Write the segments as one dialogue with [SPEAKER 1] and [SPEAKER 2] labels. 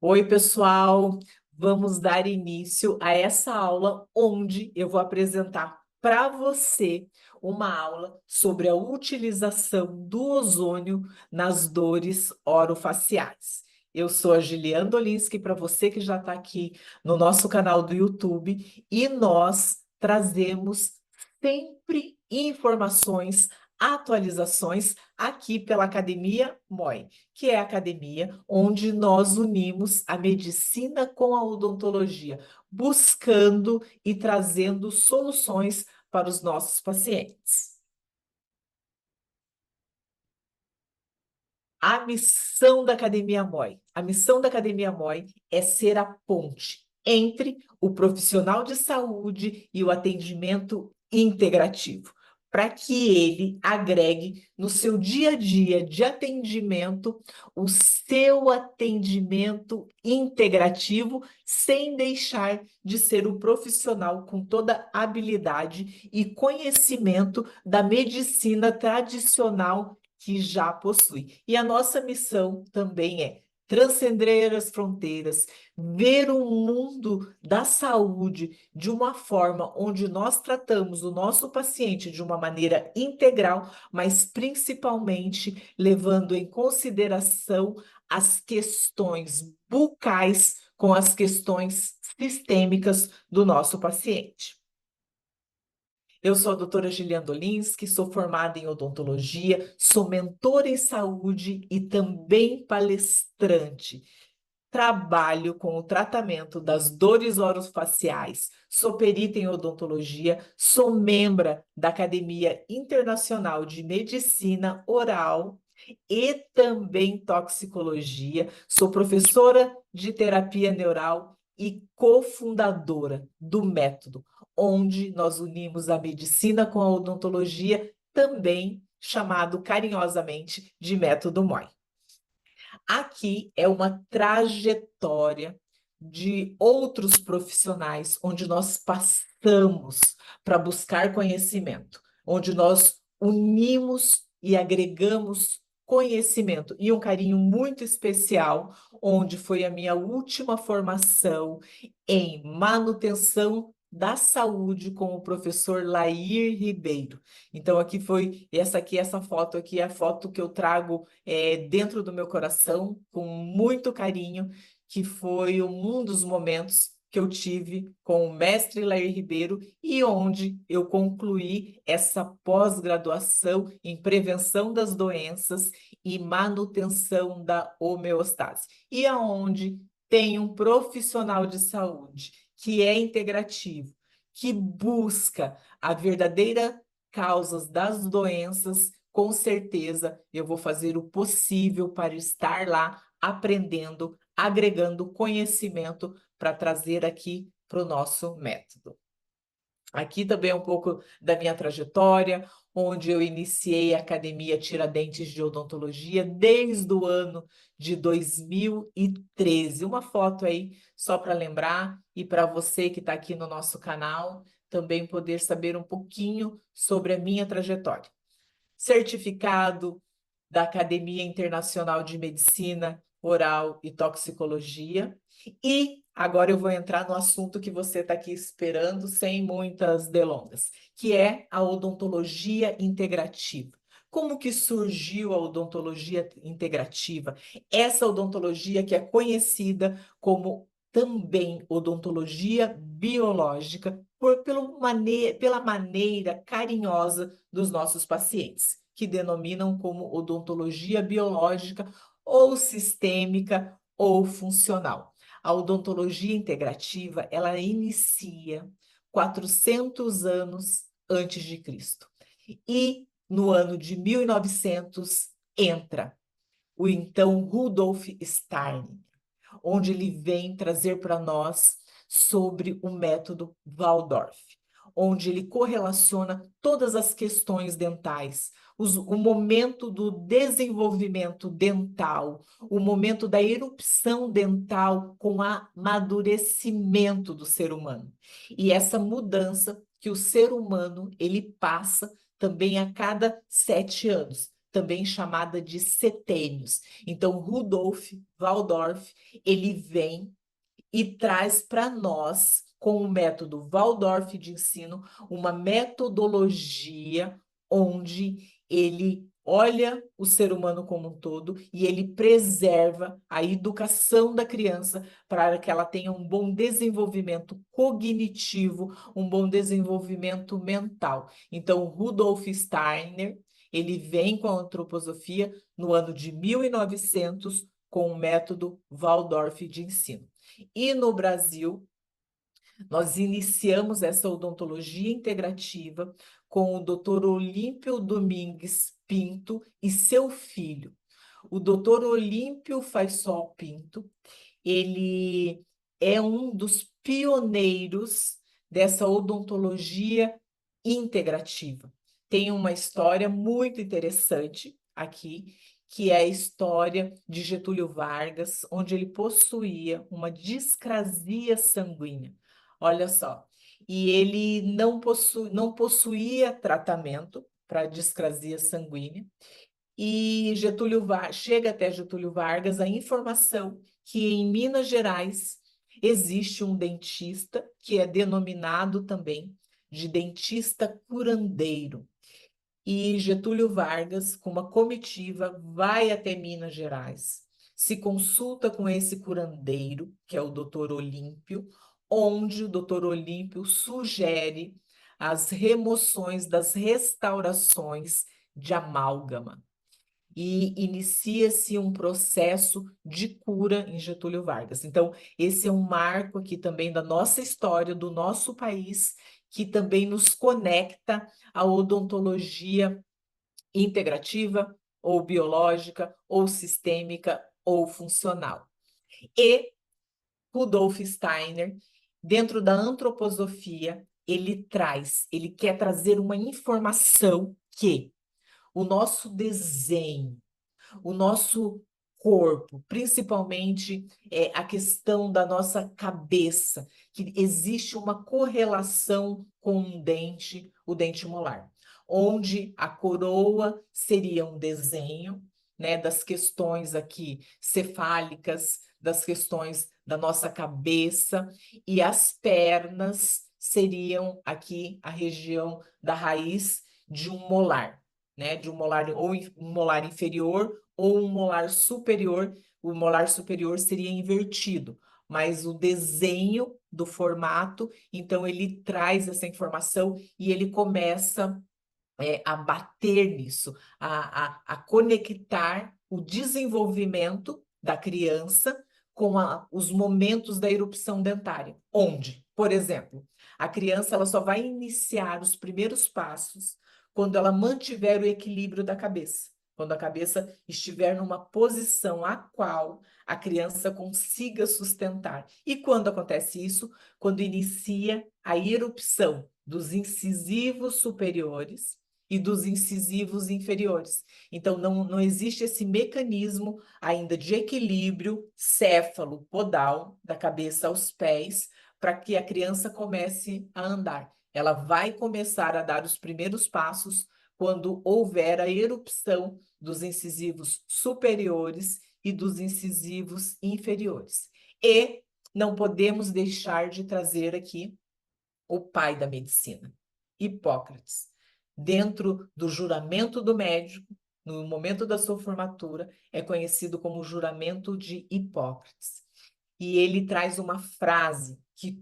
[SPEAKER 1] Oi, pessoal! Vamos dar início a essa aula onde eu vou apresentar para você uma aula sobre a utilização do ozônio nas dores orofaciais. Eu sou a Giliane Dolinski, para você que já está aqui no nosso canal do YouTube, e nós trazemos sempre informações, atualizações aqui pela Academia MOI, que é a academia onde nós unimos a medicina com a odontologia, buscando e trazendo soluções para os nossos pacientes. A missão da Academia MOI. A missão da Academia MOI é ser a ponte entre o profissional de saúde e o atendimento integrativo, para que ele agregue no seu dia a dia de atendimento o seu atendimento integrativo, sem deixar de ser o profissional com toda a habilidade e conhecimento da medicina tradicional que já possui. E a nossa missão também é transcender as fronteiras, ver o mundo da saúde de uma forma onde nós tratamos o nosso paciente de uma maneira integral, mas principalmente levando em consideração as questões bucais com as questões sistêmicas do nosso paciente. Eu sou a doutora Giliane Dolinski, sou formada em odontologia, sou mentora em saúde e também palestrante. Trabalho com o tratamento das dores orofaciais, sou perita em odontologia, sou membro da Academia Internacional de Medicina Oral e também toxicologia, sou professora de terapia neural e cofundadora do método, onde nós unimos a medicina com a odontologia, também chamado carinhosamente de método MOI. Aqui é uma trajetória de outros profissionais, onde nós passamos para buscar conhecimento, onde nós unimos e agregamos conhecimento e um carinho muito especial, onde foi a minha última formação em manutenção da saúde com o professor Lair Ribeiro. Então, essa foto aqui é a foto que eu trago dentro do meu coração, com muito carinho, que foi um dos momentos que eu tive com o mestre Lair Ribeiro e onde eu concluí essa pós-graduação em prevenção das doenças e manutenção da homeostase. E aonde tem um profissional de saúde que é integrativo, que busca a verdadeira causas das doenças, com certeza eu vou fazer o possível para estar lá aprendendo, agregando conhecimento para trazer aqui para o nosso método. Aqui também é um pouco da minha trajetória, onde eu iniciei a Academia Tiradentes de Odontologia desde o ano de 2013. Uma foto aí só para lembrar e para você que está aqui no nosso canal também poder saber um pouquinho sobre a minha trajetória. Certificado da Academia Internacional de Medicina Oral e Toxicologia. E agora eu vou entrar no assunto que você está aqui esperando, sem muitas delongas, que é a odontologia integrativa. Como que surgiu a odontologia integrativa? Essa odontologia que é conhecida como também odontologia biológica, pela maneira carinhosa dos nossos pacientes, que denominam como odontologia biológica ou sistêmica ou funcional. A odontologia integrativa, ela inicia 400 anos antes de Cristo. E no ano de 1900 entra o então Rudolf Steiner, onde ele vem trazer para nós sobre o método Waldorf, onde ele correlaciona todas as questões dentais, o momento do desenvolvimento dental, o momento da erupção dental com o amadurecimento do ser humano. E essa mudança que o ser humano ele passa também a cada 7 anos. também chamada de setênios. Então, Rudolf Waldorf, ele vem e traz para nós, com o método Waldorf de ensino, uma metodologia onde ele olha o ser humano como um todo e ele preserva a educação da criança para que ela tenha um bom desenvolvimento cognitivo, um bom desenvolvimento mental. Então, Rudolf Steiner, ele vem com a antroposofia no ano de 1900 com o método Waldorf de ensino. E no Brasil, nós iniciamos essa odontologia integrativa com o Dr. Olímpio Domingues Pinto e seu filho. O Dr. Olímpio Faisal Pinto, ele é um dos pioneiros dessa odontologia integrativa. Tem uma história muito interessante aqui, que é a história de Getúlio Vargas, onde ele possuía uma discrasia sanguínea. Olha só. E ele não possuía tratamento para discrasia sanguínea. E chega até Getúlio Vargas a informação que em Minas Gerais existe um dentista que é denominado também de dentista curandeiro. E Getúlio Vargas, com uma comitiva, vai até Minas Gerais, se consulta com esse curandeiro, que é o doutor Olímpio, onde o doutor Olímpio sugere as remoções das restaurações de amálgama. E inicia-se um processo de cura em Getúlio Vargas. Então, esse é um marco aqui também da nossa história, do nosso país, que também nos conecta à odontologia integrativa, ou biológica, ou sistêmica, ou funcional. E Rudolf Steiner, dentro da antroposofia, ele quer trazer uma informação que o nosso desenho, o nosso corpo, principalmente a questão da nossa cabeça, que existe uma correlação com o dente molar, onde a coroa seria um desenho, né, das questões aqui cefálicas, das questões da nossa cabeça, e as pernas seriam aqui a região da raiz de um molar, né, de um molar ou um molar inferior ou um molar superior. O molar superior seria invertido, mas o desenho do formato, então ele traz essa informação e ele começa a bater nisso, a conectar o desenvolvimento da criança com os momentos da erupção dentária. Onde, por exemplo, a criança ela só vai iniciar os primeiros passos quando ela mantiver o equilíbrio da cabeça. Quando a cabeça estiver numa posição a qual a criança consiga sustentar. E quando acontece isso? Quando inicia a erupção dos incisivos superiores e dos incisivos inferiores. Então, não existe esse mecanismo ainda de equilíbrio céfalo-podal, da cabeça aos pés, para que a criança comece a andar. Ela vai começar a dar os primeiros passos quando houver a erupção dos incisivos superiores e dos incisivos inferiores. E não podemos deixar de trazer aqui o pai da medicina, Hipócrates. Dentro do juramento do médico, no momento da sua formatura, é conhecido como juramento de Hipócrates. E ele traz uma frase que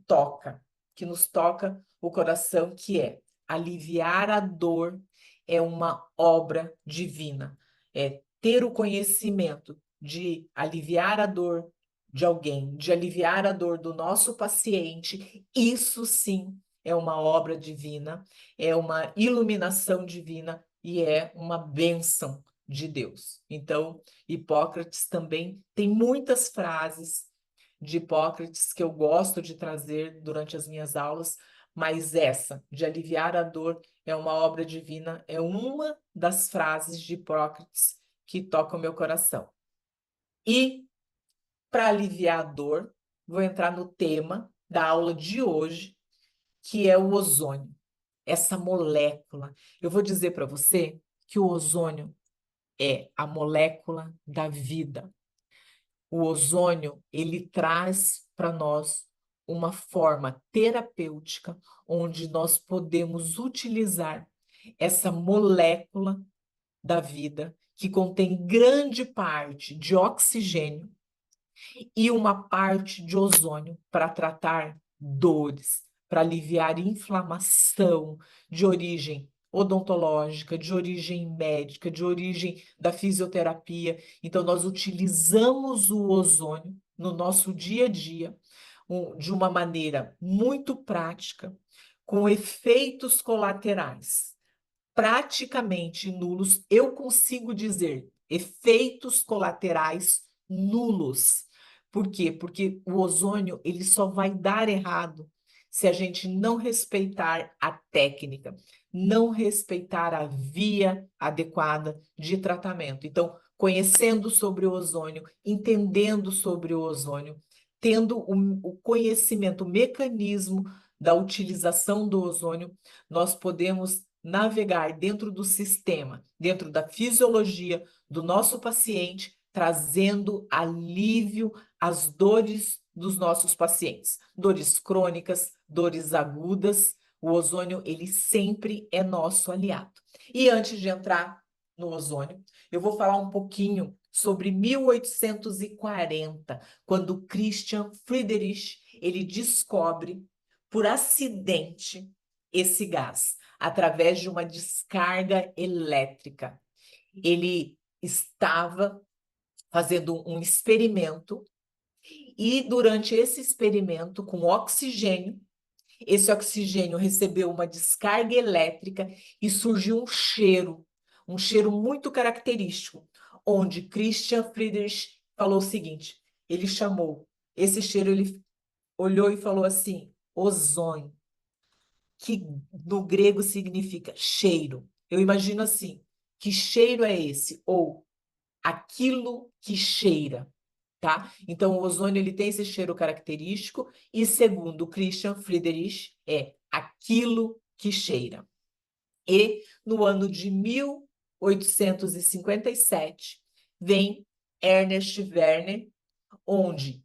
[SPEAKER 1] nos toca o coração, que é: aliviar a dor é uma obra divina. É ter o conhecimento de aliviar a dor de alguém, de aliviar a dor do nosso paciente, isso sim é uma obra divina, é uma iluminação divina e é uma bênção de Deus. Então, Hipócrates também tem muitas frases de Hipócrates que eu gosto de trazer durante as minhas aulas, mas essa, de aliviar a dor, é uma obra divina, é uma das frases de Hipócrates que toca o meu coração. E, para aliviar a dor, vou entrar no tema da aula de hoje, que é o ozônio, essa molécula. Eu vou dizer para você que o ozônio é a molécula da vida. O ozônio, ele traz para nós uma forma terapêutica onde nós podemos utilizar essa molécula da vida, que contém grande parte de oxigênio e uma parte de ozônio para tratar dores, para aliviar inflamação de origem odontológica, de origem médica, de origem da fisioterapia. Então, nós utilizamos o ozônio no nosso dia a dia, de uma maneira muito prática, com efeitos colaterais praticamente nulos. Eu consigo dizer efeitos colaterais nulos. Por quê? Porque o ozônio ele só vai dar errado se a gente não respeitar a técnica, não respeitar a via adequada de tratamento. Então, conhecendo sobre o ozônio, entendendo sobre o ozônio, tendo o conhecimento, o mecanismo da utilização do ozônio, nós podemos navegar dentro do sistema, dentro da fisiologia do nosso paciente, trazendo alívio às dores dos nossos pacientes. Dores crônicas, dores agudas, o ozônio, ele sempre é nosso aliado. E antes de entrar no ozônio, eu vou falar um pouquinho sobre 1840, quando Christian Friedrich, ele descobre por acidente esse gás através de uma descarga elétrica. Ele estava fazendo um experimento e durante esse experimento com oxigênio, esse oxigênio recebeu uma descarga elétrica e surgiu um cheiro muito característico, onde Christian Friedrich falou o seguinte, ele chamou esse cheiro, ele olhou e falou assim, ozônio, que no grego significa cheiro. Eu imagino assim, que cheiro é esse? Ou aquilo que cheira, tá? Então, o ozônio ele tem esse cheiro característico e, segundo Christian Friedrich, é aquilo que cheira. E no ano de 1857 vem Ernest Werner, onde,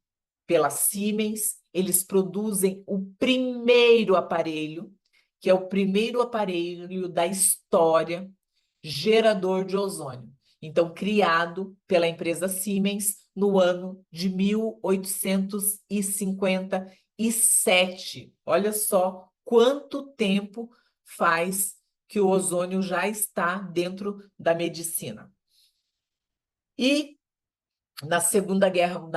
[SPEAKER 1] pela Siemens, eles produzem o primeiro aparelho, que é o primeiro aparelho da história gerador de ozônio. Então, criado pela empresa Siemens no ano de 1857. Olha só quanto tempo faz que o ozônio já está dentro da medicina. E na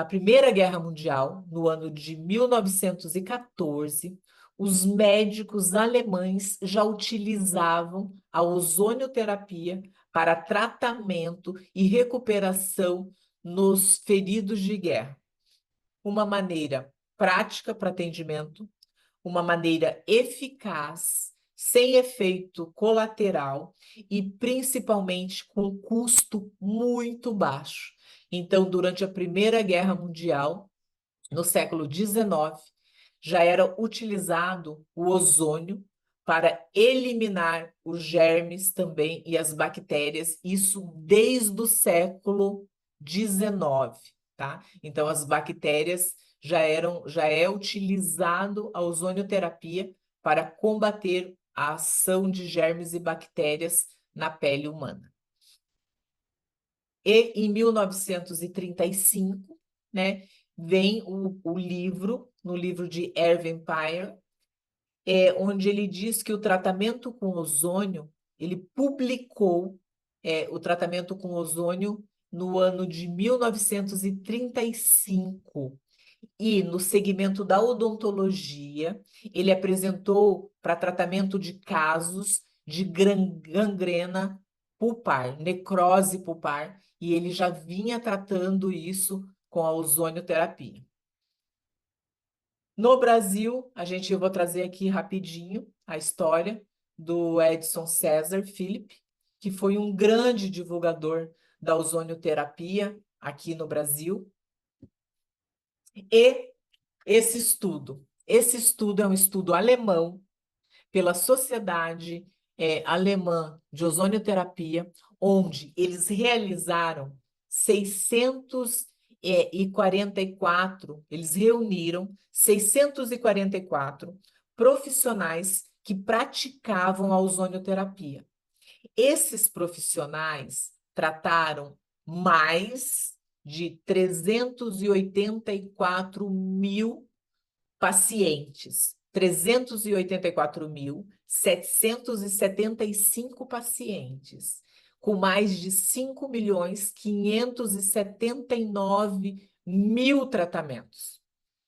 [SPEAKER 1] Primeira Guerra Mundial, no ano de 1914, os médicos alemães já utilizavam a ozonioterapia para tratamento e recuperação nos feridos de guerra. Uma maneira prática para atendimento, uma maneira eficaz, sem efeito colateral e principalmente com custo muito baixo. Então, durante a Primeira Guerra Mundial, no século XIX, já era utilizado o ozônio para eliminar os germes também e as bactérias, isso desde o século XIX, tá? Então, as bactérias já é utilizado a ozonioterapia para combater a ação de germes e bactérias na pele humana. E em 1935, né, vem o livro, no livro de Irving Pyre, onde ele diz que o tratamento com ozônio, ele publicou o tratamento com ozônio no ano de 1935. E no segmento da odontologia, ele apresentou para tratamento de casos de gangrena pulpar, necrose pulpar, e ele já vinha tratando isso com a ozonioterapia. No Brasil, eu vou trazer aqui rapidinho a história do Edson César Philippe, que foi um grande divulgador da ozonioterapia aqui no Brasil. E esse estudo é um estudo alemão pela Sociedade alemã de ozonioterapia, onde eles realizaram 644, eles reuniram 644 profissionais que praticavam a ozonioterapia. Esses profissionais trataram mais de 384 mil pacientes, 384.775 pacientes, com mais de 5.579.000 tratamentos.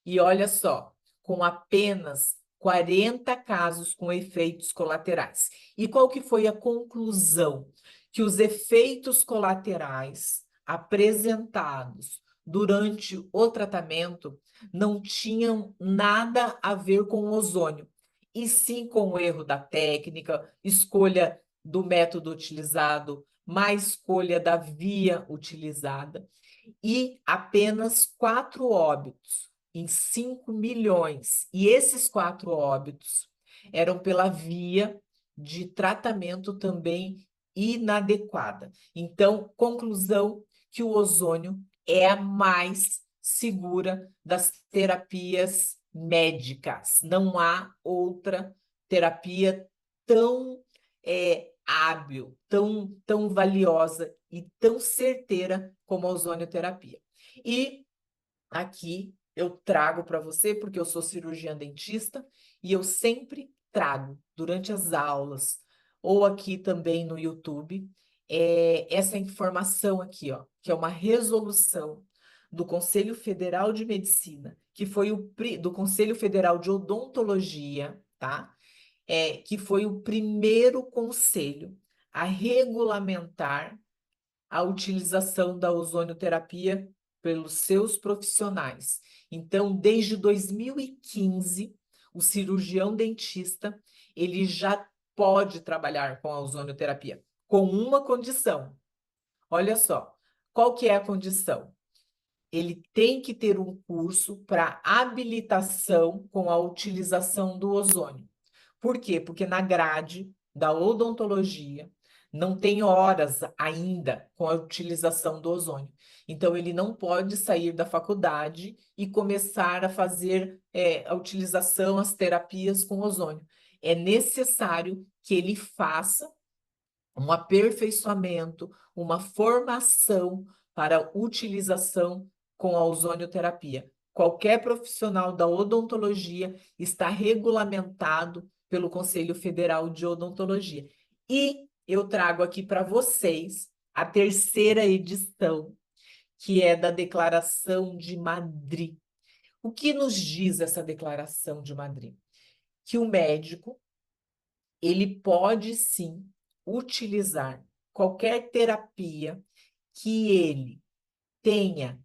[SPEAKER 1] E olha só, com apenas 40 casos com efeitos colaterais. E qual que foi a conclusão? Que os efeitos colaterais apresentados durante o tratamento não tinham nada a ver com o ozônio, e sim com o erro da técnica, escolha do método utilizado, má escolha da via utilizada, e apenas 4 óbitos em 5 milhões. E esses 4 óbitos eram pela via de tratamento também inadequada. Então, conclusão que o ozônio é a mais segura das terapias médicas. Não há outra terapia tão hábil, tão valiosa e tão certeira como a ozonioterapia. E aqui eu trago para você, porque eu sou cirurgiã dentista, e eu sempre trago durante as aulas, ou aqui também no YouTube, essa informação aqui, ó, que é uma resolução do Conselho Federal de Medicina, que foi do Conselho Federal de Odontologia, tá? Que foi o primeiro conselho a regulamentar a utilização da ozonioterapia pelos seus profissionais. Então, desde 2015, o cirurgião dentista, ele já pode trabalhar com a ozonioterapia, com uma condição. Olha só, qual que é a condição? Ele tem que ter um curso para habilitação com a utilização do ozônio. Por quê? Porque na grade da odontologia não tem horas ainda com a utilização do ozônio. Então, ele não pode sair da faculdade e começar a fazer a utilização, as terapias com ozônio. É necessário que ele faça um aperfeiçoamento, uma formação para utilização com a ozonioterapia. Qualquer profissional da odontologia está regulamentado pelo Conselho Federal de Odontologia. E eu trago aqui para vocês a terceira edição, que é da Declaração de Madrid. O que nos diz essa Declaração de Madrid? Que o médico, ele pode sim utilizar qualquer terapia que ele tenha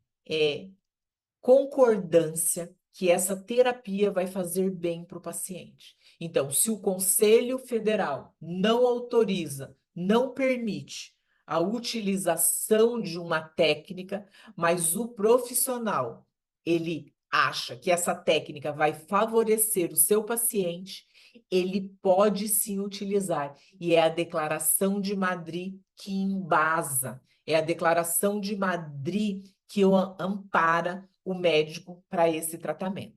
[SPEAKER 1] concordância que essa terapia vai fazer bem para o paciente. Então, se o Conselho Federal não autoriza, não permite a utilização de uma técnica, mas o profissional, ele acha que essa técnica vai favorecer o seu paciente, ele pode sim utilizar. E é a Declaração de Madrid que embasa, é a Declaração de Madrid que ampara o médico para esse tratamento.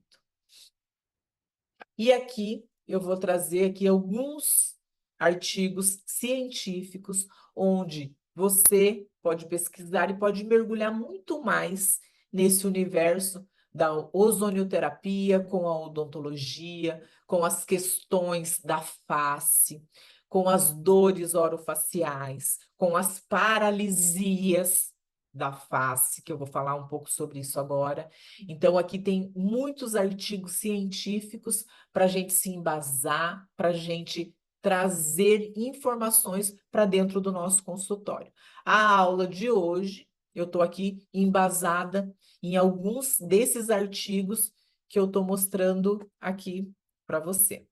[SPEAKER 1] E aqui eu vou trazer aqui alguns artigos científicos onde você pode pesquisar e pode mergulhar muito mais nesse universo da ozonioterapia com a odontologia, com as questões da face, com as dores orofaciais, com as paralisias da face, que eu vou falar um pouco sobre isso agora. Então, aqui tem muitos artigos científicos para a gente se embasar, para a gente trazer informações para dentro do nosso consultório. A aula de hoje, eu estou aqui embasada em alguns desses artigos que eu estou mostrando aqui para você.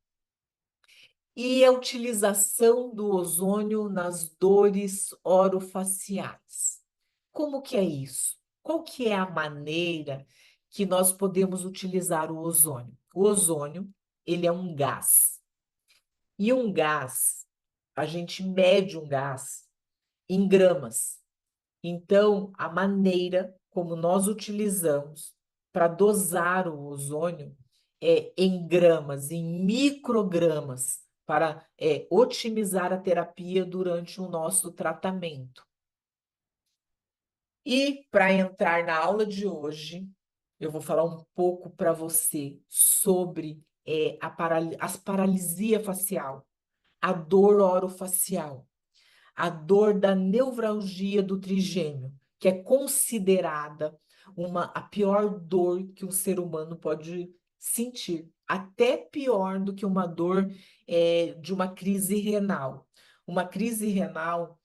[SPEAKER 1] E a utilização do ozônio nas dores orofaciais. Como que é isso? Qual que é a maneira que nós podemos utilizar o ozônio? O ozônio, ele é um gás. E um gás, a gente mede um gás em gramas. Então, a maneira como nós utilizamos para dosar o ozônio é em gramas, em microgramas, para otimizar a terapia durante o nosso tratamento. E para entrar na aula de hoje, eu vou falar um pouco para você sobre as paralisia facial, a dor orofacial, a dor da nevralgia do trigêmeo, que é considerada a pior dor que um ser humano pode sentir, até pior do que uma dor de uma crise renal. Uma crise renal,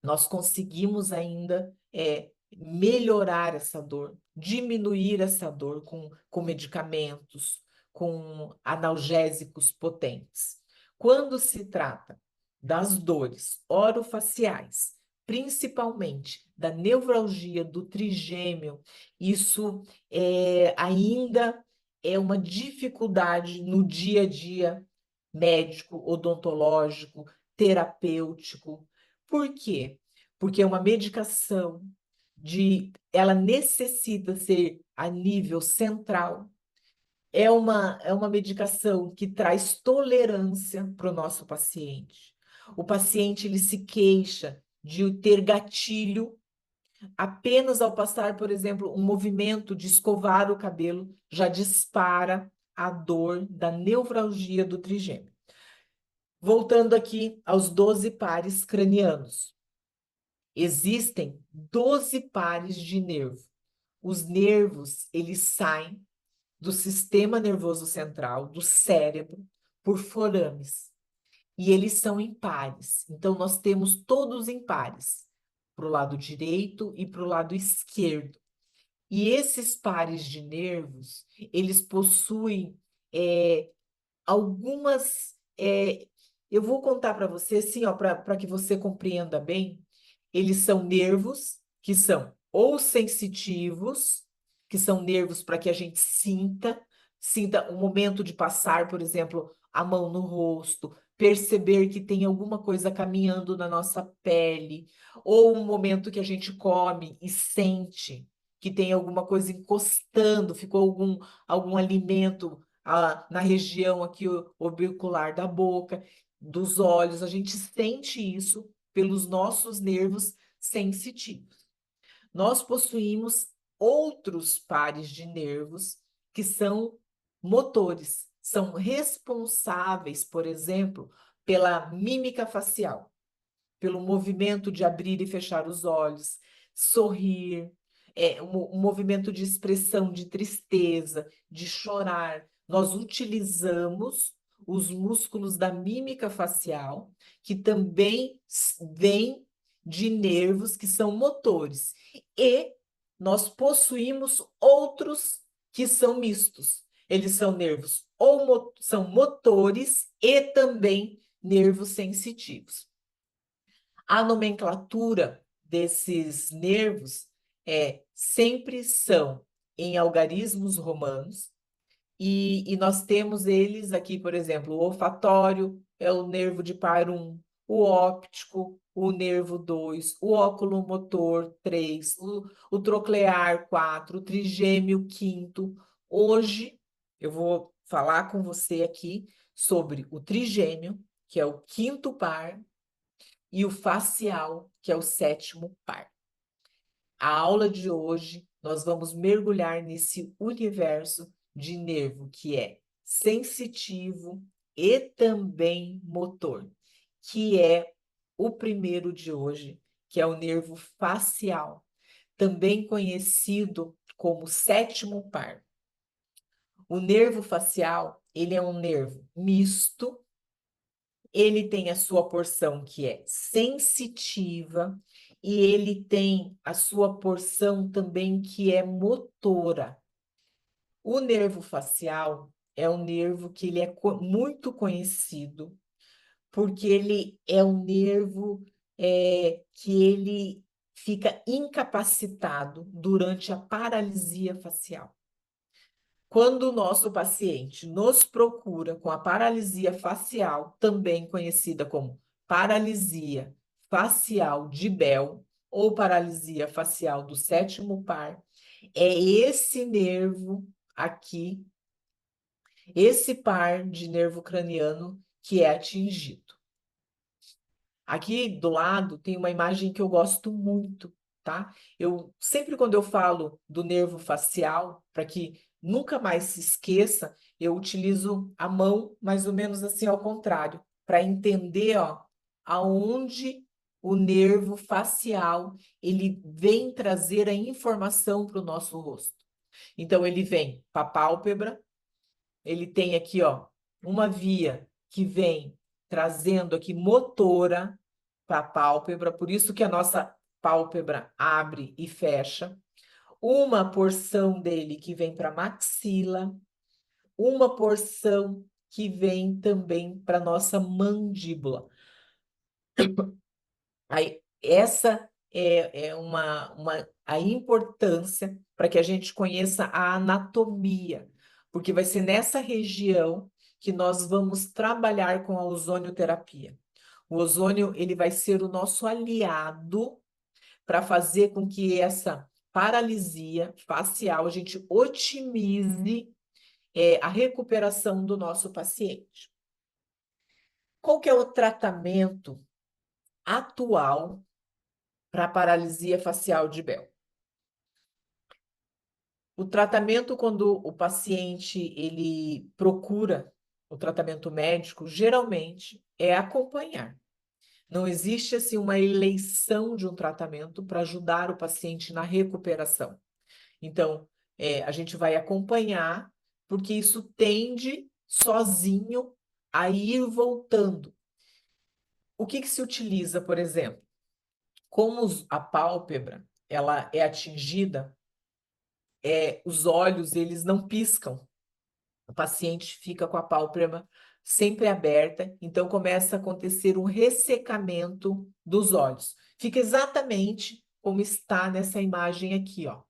[SPEAKER 1] nós conseguimos ainda melhorar essa dor, diminuir essa dor com medicamentos, com analgésicos potentes. Quando se trata das dores orofaciais, principalmente da nevralgia do trigêmeo, isso ainda é uma dificuldade no dia a dia médico, odontológico, terapêutico. Por quê? Porque é uma medicação ela necessita ser a nível central. É uma medicação que traz tolerância para o nosso paciente. O paciente ele se queixa de ter gatilho apenas ao passar, por exemplo, um movimento de escovar o cabelo, já dispara a dor da nevralgia do trigêmeo. Voltando aqui aos 12 pares cranianos. Existem 12 pares de nervo. Os nervos, eles saem do sistema nervoso central, do cérebro, por forames. E eles são em pares. Então, nós temos todos em pares, para o lado direito e para o lado esquerdo. E esses pares de nervos, eles possuem algumas. Eu vou contar para você, assim, ó, para que você compreenda bem. Eles são nervos que são ou sensitivos, que são nervos para que a gente sinta o momento de passar, por exemplo, a mão no rosto, perceber que tem alguma coisa caminhando na nossa pele, ou um momento que a gente come e sente que tem alguma coisa encostando, ficou algum alimento na região aqui orbicular da boca, dos olhos, a gente sente isso pelos nossos nervos sensitivos. Nós possuímos outros pares de nervos que são motores, são responsáveis, por exemplo, pela mímica facial, pelo movimento de abrir e fechar os olhos, sorrir, um movimento de expressão de tristeza, de chorar. Nós utilizamos os músculos da mímica facial, que também vêm de nervos que são motores. E nós possuímos outros que são mistos. Eles são nervos ou são motores e também nervos sensitivos. A nomenclatura desses nervos sempre são em algarismos romanos, e nós temos eles aqui, por exemplo, o olfatório é o nervo de par 1, o óptico, o nervo 2, o oculomotor 3, o troclear 4, o trigêmeo 5. Hoje eu vou falar com você aqui sobre o trigêmeo, que é o quinto par, e o facial, que é o sétimo par. A aula de hoje, nós vamos mergulhar nesse universo de nervo que é sensitivo e também motor, que é o primeiro de hoje, que é o nervo facial, também conhecido como sétimo par. O nervo facial, ele é um nervo misto. Ele tem a sua porção que é sensitiva e ele tem a sua porção também que é motora. O nervo facial é um nervo que ele é muito conhecido porque ele é um nervo que ele fica incapacitado durante a paralisia facial. Quando o nosso paciente nos procura com a paralisia facial, também conhecida como paralisia facial de Bell ou paralisia facial do sétimo par, é esse nervo aqui, esse par de nervo craniano que é atingido. Aqui do lado tem uma imagem que eu gosto muito, tá? Eu sempre quando eu falo do nervo facial, para que nunca mais se esqueça, eu utilizo a mão mais ou menos assim ao contrário, para entender, ó, aonde o nervo facial ele vem trazer a informação para o nosso rosto. Então ele vem para a pálpebra, ele tem aqui, ó, uma via que vem trazendo aqui motora para a pálpebra, por isso que a nossa pálpebra abre e fecha. Uma porção dele que vem para a maxila, uma porção que vem também para a nossa mandíbula. Aí, essa é a importância para que a gente conheça a anatomia, porque vai ser nessa região que nós vamos trabalhar com a ozonioterapia. O ozônio ele vai ser o nosso aliado para fazer com que essa paralisia facial a gente otimize a recuperação do nosso paciente. Qual que é o tratamento atual para a paralisia facial de Bell? O tratamento, quando o paciente ele procura o tratamento médico, geralmente é acompanhar. Não existe assim uma eleição de um tratamento para ajudar o paciente na recuperação. Então, a gente vai acompanhar, porque isso tende sozinho a ir voltando. O que se utiliza, por exemplo? Como a pálpebra ela é atingida, os olhos eles não piscam. O paciente fica com a pálpebra sempre aberta, então começa a acontecer um ressecamento dos olhos. Fica exatamente como está nessa imagem aqui, ó.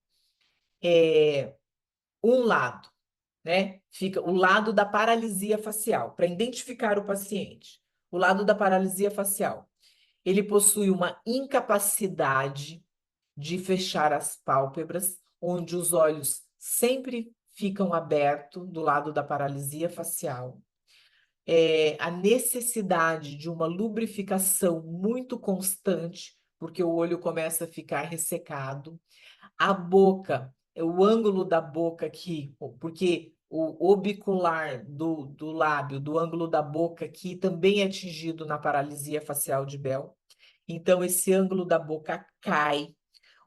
[SPEAKER 1] Um lado, né? Fica o lado da paralisia facial, para identificar o paciente. O lado da paralisia facial. Ele possui uma incapacidade de fechar as pálpebras, onde os olhos sempre ficam abertos do lado da paralisia facial. A necessidade de uma lubrificação muito constante, porque o olho começa a ficar ressecado. A boca, o ângulo da boca aqui, porque o orbicular do lábio, do ângulo da boca aqui, também é atingido na paralisia facial de Bell. Então, esse ângulo da boca cai.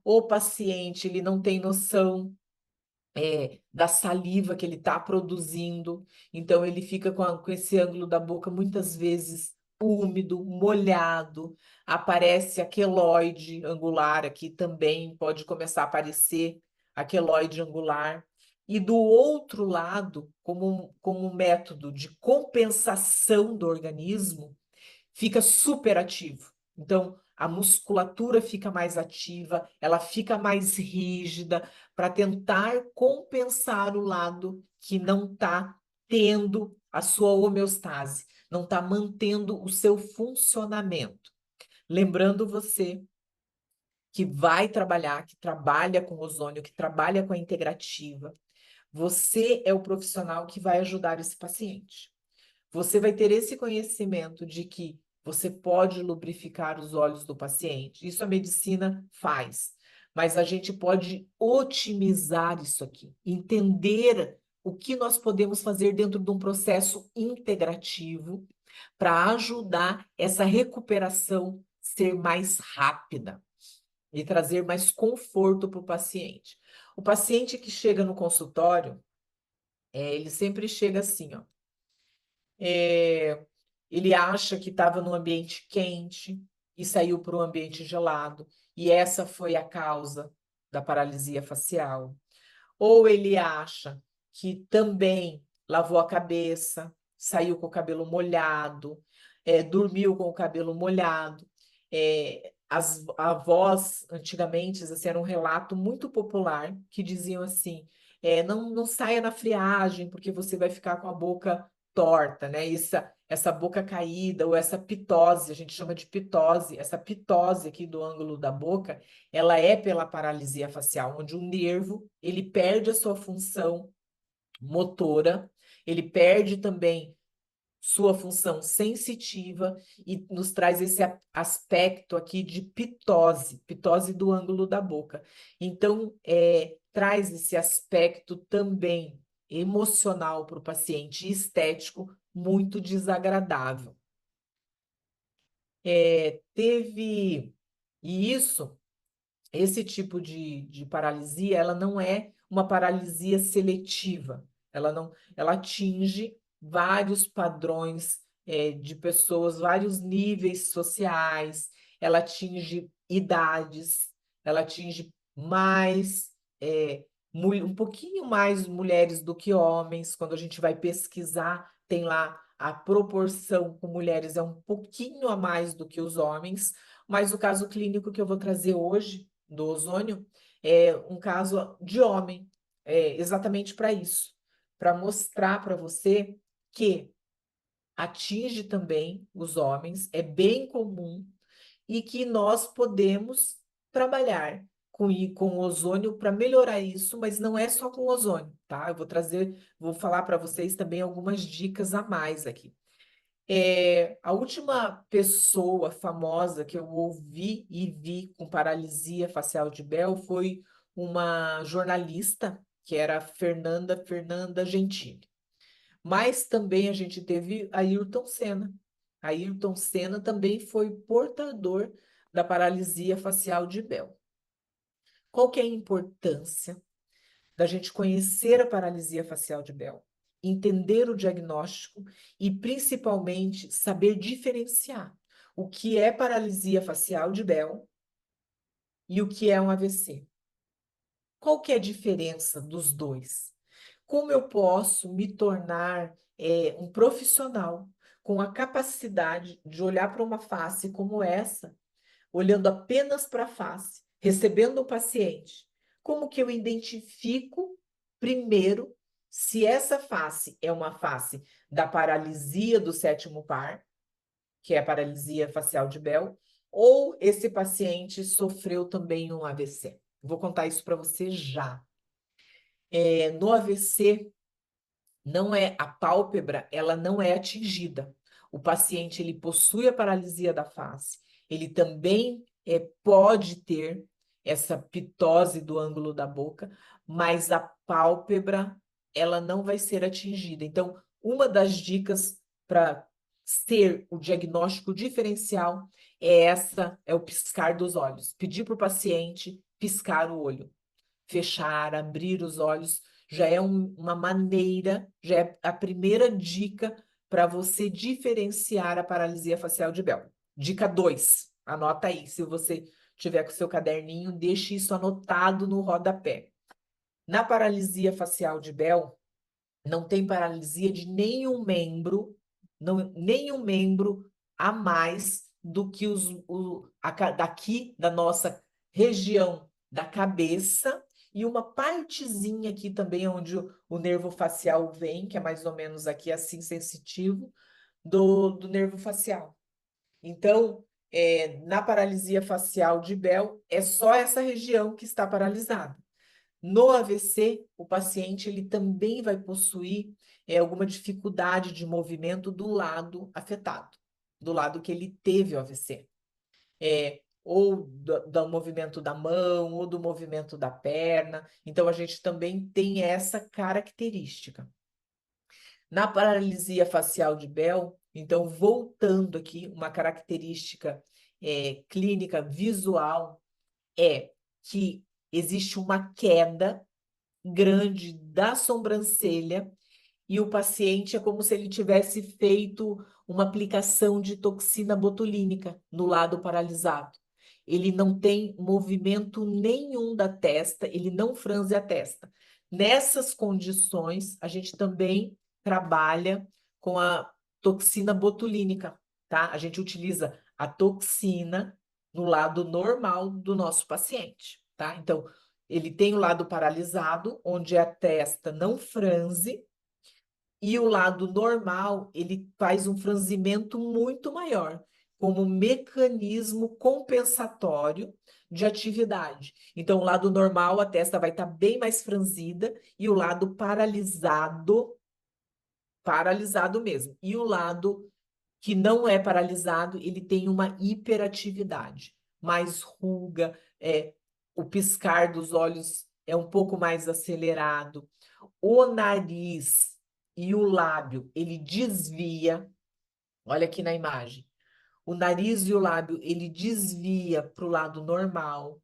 [SPEAKER 1] O paciente, ele não tem noção da saliva que ele está produzindo, então ele fica com esse ângulo da boca muitas vezes úmido, molhado, aparece a queloide angular aqui também, pode começar a aparecer a queloide angular. E do outro lado, como um método de compensação do organismo, fica super ativo. Então, a musculatura fica mais ativa, ela fica mais rígida para tentar compensar o lado que não está tendo a sua homeostase, não está mantendo o seu funcionamento. Lembrando você que vai trabalhar, que trabalha com ozônio, que trabalha com a integrativa, você é o profissional que vai ajudar esse paciente. Você vai ter esse conhecimento de que você pode lubrificar os olhos do paciente. Isso a medicina faz, mas a gente pode otimizar isso aqui, entender o que nós podemos fazer dentro de um processo integrativo para ajudar essa recuperação ser mais rápida e trazer mais conforto para o paciente. O paciente que chega no consultório, ele sempre chega assim, ó. É, ele acha que estava num ambiente quente e saiu para um ambiente gelado, e essa foi a causa da paralisia facial. Ou ele acha que também lavou a cabeça, saiu com o cabelo molhado, dormiu com o cabelo molhado. As avós, antigamente, assim, era um relato muito popular que diziam assim: não saia na friagem, porque você vai ficar com a boca torta, né? Essa boca caída ou essa pitose, a gente chama de pitose. Essa pitose aqui do ângulo da boca, ela é pela paralisia facial, onde o nervo, ele perde a sua função motora, ele perde também sua função sensitiva e nos traz esse aspecto aqui de pitose, pitose do ângulo da boca. Então, traz esse aspecto também emocional para o paciente e estético muito desagradável. E esse tipo de paralisia, ela não é uma paralisia seletiva, ela atinge vários padrões de pessoas, vários níveis sociais, ela atinge idades, ela atinge mais, um pouquinho mais mulheres do que homens. Quando a gente vai pesquisar, tem lá a proporção com mulheres é um pouquinho a mais do que os homens, mas o caso clínico que eu vou trazer hoje, do ozônio, é um caso de homem, exatamente para isso, para mostrar para você que atinge também os homens, é bem comum e que nós podemos trabalhar com ozônio para melhorar isso, mas não é só com ozônio, tá? Eu vou falar para vocês também algumas dicas a mais aqui. A última pessoa famosa que eu ouvi e vi com paralisia facial de Bell foi uma jornalista, que era Fernanda Gentili. Mas também a gente teve Ayrton Senna. Ayrton Senna também foi portador da paralisia facial de Bell. Qual que é a importância da gente conhecer a paralisia facial de Bell, entender o diagnóstico e, principalmente, saber diferenciar o que é paralisia facial de Bell e o que é um AVC? Qual que é a diferença dos dois? Como eu posso me tornar um profissional com a capacidade de olhar para uma face como essa, olhando apenas para a face, recebendo o paciente? Como que eu identifico, primeiro, se essa face é uma face da paralisia do sétimo par, que é a paralisia facial de Bell, ou esse paciente sofreu também um AVC? Vou contar isso para você já. No AVC, não é a pálpebra, ela não é atingida. O paciente ele possui a paralisia da face, ele também pode ter essa pitose do ângulo da boca, mas a pálpebra ela não vai ser atingida. Então, uma das dicas para ser o diagnóstico diferencial é o piscar dos olhos. Pedir para o paciente piscar o olho, fechar, abrir os olhos, já é uma maneira, já é a primeira dica para você diferenciar a paralisia facial de Bell. Dica 2, anota aí, se você tiver com o seu caderninho, deixe isso anotado no rodapé. Na paralisia facial de Bell, não tem paralisia de nenhum membro, nenhum membro a mais do que daqui da nossa região da cabeça e uma partezinha aqui também onde o nervo facial vem, que é mais ou menos aqui assim sensitivo, do nervo facial. Então, na paralisia facial de Bell, é só essa região que está paralisada. No AVC, o paciente ele também vai possuir alguma dificuldade de movimento do lado afetado, do lado que ele teve o AVC. Ou do movimento da mão, ou do movimento da perna. Então, a gente também tem essa característica. Na paralisia facial de Bell, então, voltando aqui, uma característica clínica visual é que existe uma queda grande da sobrancelha e o paciente é como se ele tivesse feito uma aplicação de toxina botulínica no lado paralisado. Ele não tem movimento nenhum da testa, ele não franze a testa. Nessas condições, a gente também trabalha com a toxina botulínica, tá? A gente utiliza a toxina no lado normal do nosso paciente, tá? Então, ele tem o lado paralisado, onde a testa não franze, E o lado normal, ele faz um franzimento muito maior, como mecanismo compensatório de atividade. Então, o lado normal, a testa vai estar bem mais franzida, e o lado paralisado, paralisado mesmo. E o lado que não é paralisado, ele tem uma hiperatividade, mais ruga, o piscar dos olhos é um pouco mais acelerado. O nariz e o lábio, ele desvia. Olha aqui na imagem. O nariz e o lábio, ele desvia para o lado normal.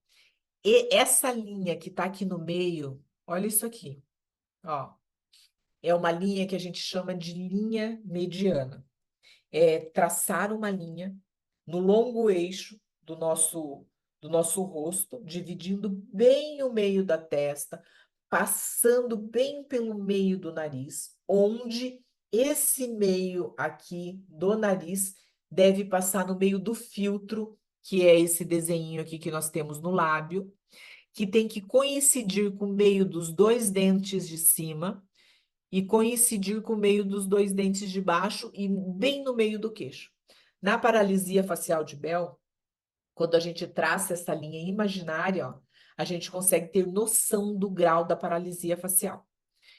[SPEAKER 1] E essa linha que está aqui no meio, olha isso aqui, ó. É uma linha que a gente chama de linha mediana. É traçar uma linha no longo eixo do nosso rosto, dividindo bem o meio da testa, passando bem pelo meio do nariz, onde esse meio aqui do nariz deve passar no meio do filtro, que é esse desenho aqui que nós temos no lábio, que tem que coincidir com o meio dos dois dentes de cima e coincidir com o meio dos dois dentes de baixo e bem no meio do queixo. Na paralisia facial de Bell, quando a gente traça essa linha imaginária, ó, a gente consegue ter noção do grau da paralisia facial.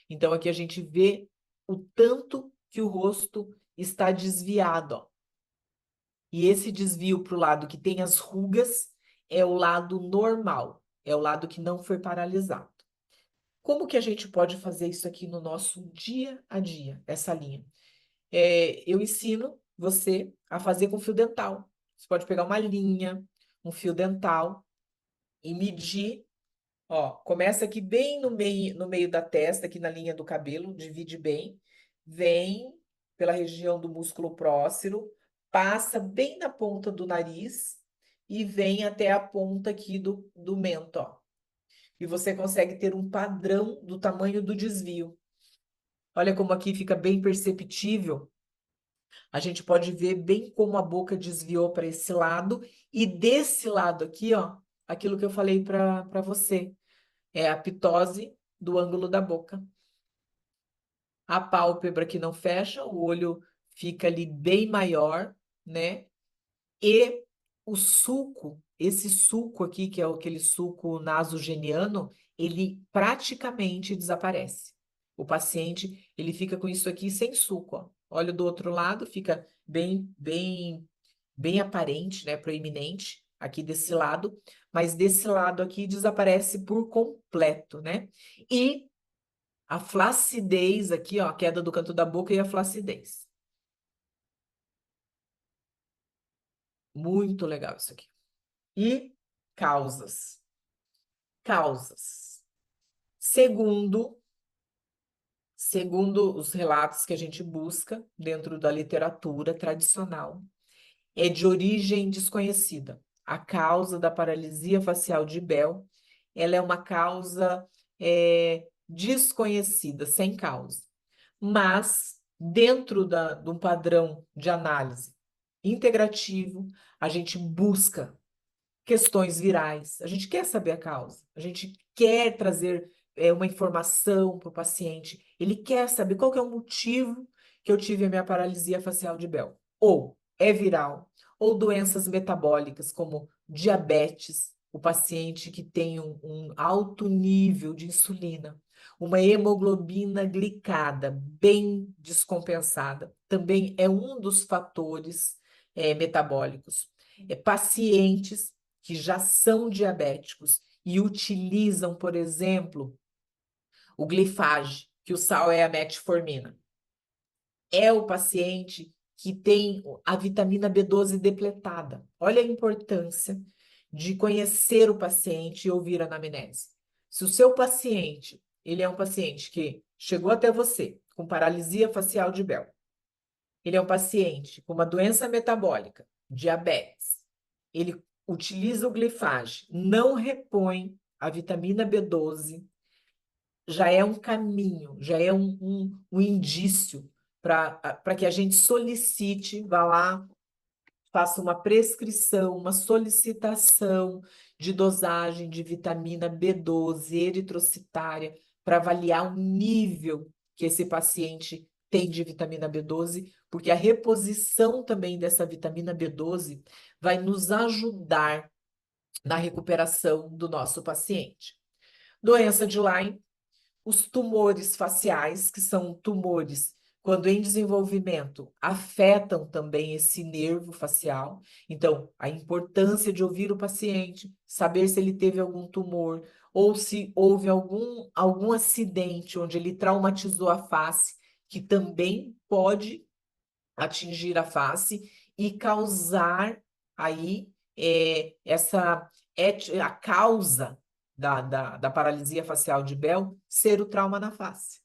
[SPEAKER 1] Então, aqui a gente vê o tanto que o rosto está desviado, ó. E esse desvio para o lado que tem as rugas é o lado normal, é o lado que não foi paralisado. Como que a gente pode fazer isso aqui no nosso dia a dia, essa linha? Eu ensino você a fazer com fio dental. Você pode pegar uma linha, um fio dental e medir. Ó, começa aqui bem no meio da testa, aqui na linha do cabelo, divide bem, vem pela região do músculo próximo, passa bem na ponta do nariz e vem até a ponta aqui do mento, ó. E você consegue ter um padrão do tamanho do desvio. Olha como aqui fica bem perceptível. A gente pode ver bem como a boca desviou para esse lado e desse lado aqui, ó, aquilo que eu falei para você, é a ptose do ângulo da boca. A pálpebra que não fecha, o olho fica ali bem maior, né? E o sulco, esse sulco aqui, que é aquele sulco nasogeniano, ele praticamente desaparece. O paciente, ele fica com isso aqui sem sulco, ó. Olha do outro lado, fica bem aparente, né, proeminente aqui desse lado, mas desse lado aqui desaparece por completo, né? E a flacidez aqui, ó, a queda do canto da boca e a flacidez. Muito legal isso aqui. E causas. Causas. Segundo os relatos que a gente busca dentro da literatura tradicional, é de origem desconhecida. A causa da paralisia facial de Bell, ela é uma causa desconhecida, sem causa. Mas, dentro de um padrão de análise integrativo, a gente busca questões virais, a gente quer saber a causa, a gente quer trazer uma informação para o paciente, ele quer saber qual que é o motivo que eu tive a minha paralisia facial de Bell. Ou é viral, ou doenças metabólicas, como diabetes, o paciente que tem um alto nível de insulina, uma hemoglobina glicada bem descompensada, também é um dos fatores metabólicos. Pacientes que já são diabéticos e utilizam, por exemplo, o glifage, que o sal é a metformina. É o paciente que tem a vitamina B12 depletada. Olha a importância de conhecer o paciente e ouvir a anamnese. Se o seu paciente, ele é um paciente que chegou até você com paralisia facial de Bell, ele é um paciente com uma doença metabólica, diabetes, ele utiliza o glifage, não repõe a vitamina B12, já é um caminho, já é um indício para que a gente solicite, vá lá, faça uma prescrição, uma solicitação de dosagem de vitamina B12 eritrocitária para avaliar o nível que esse paciente tem de vitamina B12, porque a reposição também dessa vitamina B12 vai nos ajudar na recuperação do nosso paciente. Doença de Lyme, os tumores faciais, que são tumores, quando em desenvolvimento, afetam também esse nervo facial. Então, a importância de ouvir o paciente, saber se ele teve algum tumor ou se houve algum acidente onde ele traumatizou a face, que também pode atingir a face e causar aí a causa da paralisia facial de Bell ser o trauma na face.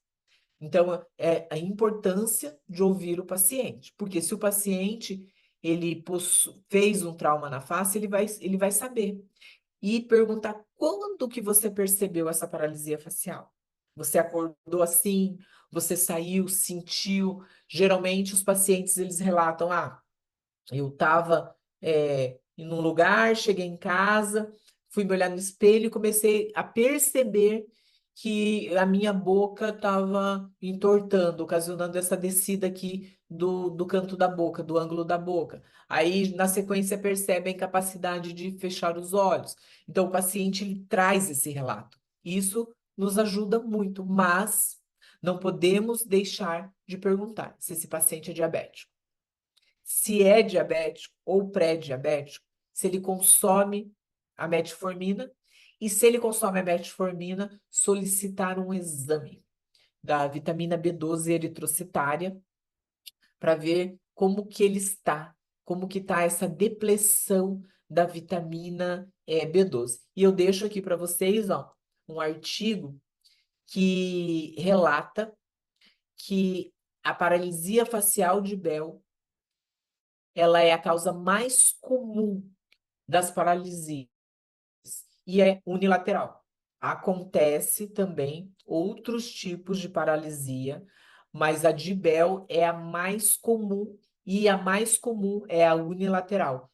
[SPEAKER 1] Então, é a importância de ouvir o paciente, porque se o paciente fez um trauma na face, ele vai saber. E perguntar quando que você percebeu essa paralisia facial. Você acordou assim, você saiu, sentiu. Geralmente os pacientes eles relatam, eu estava em um lugar, cheguei em casa, fui me olhar no espelho e comecei a perceber que a minha boca estava entortando, ocasionando essa descida aqui do canto da boca, do ângulo da boca. Aí, na sequência, percebe a incapacidade de fechar os olhos. Então, o paciente ele traz esse relato. Isso nos ajuda muito, mas não podemos deixar de perguntar se esse paciente é diabético. Se é diabético ou pré-diabético, se ele consome a metformina e se ele consome a metformina, solicitar um exame da vitamina B12 eritrocitária para ver como que ele está, como que está essa depleção da vitamina B12. E eu deixo aqui para vocês, um artigo que relata que a paralisia facial de Bell ela é a causa mais comum das paralisias e é unilateral. Acontece também outros tipos de paralisia, mas a de Bell é a mais comum e a mais comum é a unilateral.